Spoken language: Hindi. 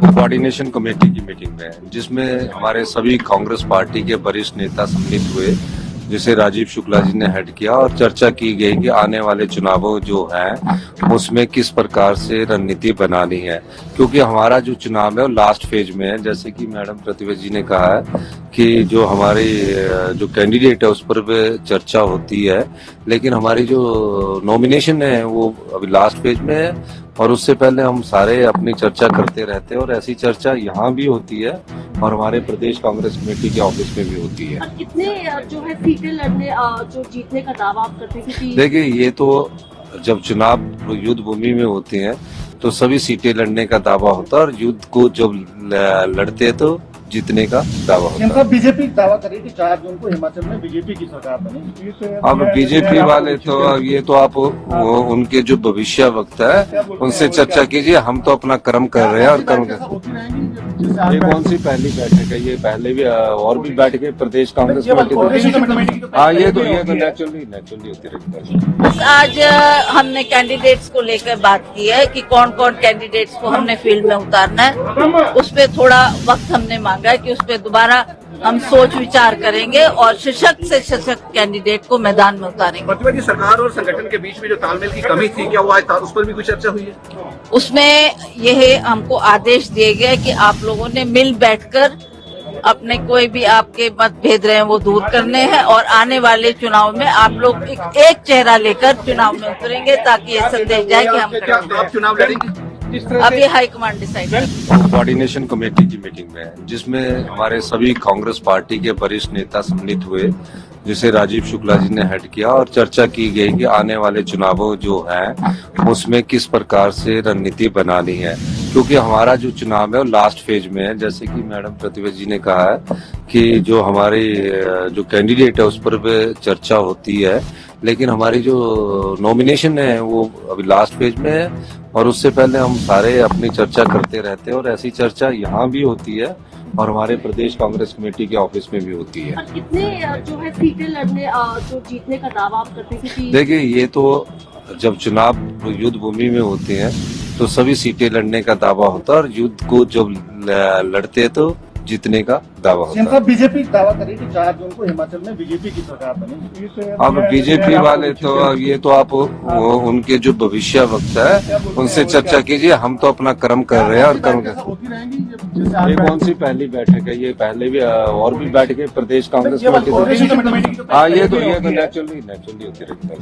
कोऑर्डिनेशन कमेटी की मीटिंग में, जिसमें हमारे सभी कांग्रेस पार्टी के वरिष्ठ नेता सम्मिलित हुए, जिसे राजीव शुक्ला जी ने हेड किया, और चर्चा की गई कि आने वाले चुनावों जो हैं उसमें किस प्रकार से रणनीति बनानी है, क्योंकि हमारा जो चुनाव है वो लास्ट फेज में है। जैसे कि मैडम प्रतिभा जी ने कहा है कि जो हमारी जो कैंडिडेट है उस पर भी चर्चा होती है, लेकिन हमारी जो नॉमिनेशन है वो अभी लास्ट फेज में है, और उससे पहले हम सारे अपनी चर्चा करते रहते हैं, और ऐसी चर्चा यहाँ भी होती है और हमारे प्रदेश कांग्रेस कमेटी के ऑफिस में भी होती है। और कितने जो है सीटें लड़ने जो जीतने का दावा आप करते हैं? देखिए, ये तो जब चुनाव युद्ध भूमि में होते हैं तो सभी सीटें लड़ने का दावा होता है, और युद्ध को जब लड़ते हैं तो जीतने का दावा होता है। बीजेपी दावा कर रही थी 4 जून को हिमाचल में बीजेपी की सरकार बनी। अब बीजेपी वाले तो ये तो आप उनके जो भविष्य वक्ता है उनसे चर्चा कीजिए, हम तो अपना कर्म कर रहे हैं और कर्म कर। ये कौन सी पहली बैठक है? ये पहले भी और भी बैठकें प्रदेश कांग्रेस कमेटी। हाँ, ये तो नेचुरली होती रहती है। आज हमने कैंडिडेट्स को लेकर बात की है कि कौन कौन कैंडिडेट्स को हमने फील्ड में उतारना है। उस पर थोड़ा वक्त हमने मांगा है कि उस पर दोबारा हम सोच विचार करेंगे और सशक्त से सशक्त कैंडिडेट को मैदान में उतारेंगे। प्रतिभा जी, सरकार और संगठन के बीच में जो तालमेल की कमी थी, क्या वो आज उस पर भी कुछ चर्चा हुई है? उसमें यह हमको आदेश दिए गए कि आप लोगों ने मिल बैठकर अपने कोई भी आपके मतभेद रहे हैं वो दूर करने हैं, और आने वाले चुनाव में आप लोग एक चेहरा लेकर चुनाव में उतरेंगे, ताकि ये संदेश जाए कि हम आप चुनाव लड़ेंगे। अभी हाईकमांड डिसाइड कोऑर्डिनेशन कमेटी की मीटिंग में, जिसमें हमारे सभी कांग्रेस पार्टी के वरिष्ठ नेता सम्मिलित हुए, जिसे राजीव शुक्ला जी ने हेड किया, और चर्चा की गई कि आने वाले चुनावों जो हैं उसमें किस प्रकार से रणनीति बनानी है, क्योंकि हमारा जो चुनाव है वो लास्ट फेज में है। जैसे कि मैडम प्रतिभा जी ने कहा है कि जो हमारी जो कैंडिडेट है उस पर भी चर्चा होती है, लेकिन हमारी जो नॉमिनेशन है वो अभी लास्ट फेज में है, और उससे पहले हम सारे अपनी चर्चा करते रहते हैं, और ऐसी चर्चा यहाँ भी होती है और हमारे प्रदेश कांग्रेस कमेटी के ऑफिस में भी होती है। और कितने जो है सीटें लड़ने जो जीतने का दावा आप करते हैं? देखिए, ये तो जब चुनाव युद्ध भूमि में होते हैं तो सभी सीटें लड़ने का दावा होता है, और युद्ध को जब लड़ते हैं तो जीतने का दावा होता है। बीजेपी दावा कर रही थी 4 जून को हिमाचल में बीजेपी की सरकार बनी। अब बीजेपी वाले तो ये तो आप उनके जो भविष्य वक्ता है उनसे चर्चा कीजिए, हम तो अपना कर्म कर रहे हैं और कर्म कर। ये कौन सी पहली बैठक है? ये पहले भी और भी बैठकें प्रदेश कांग्रेस कमेटी। हाँ, ये तो नेचुरली होती रहती है।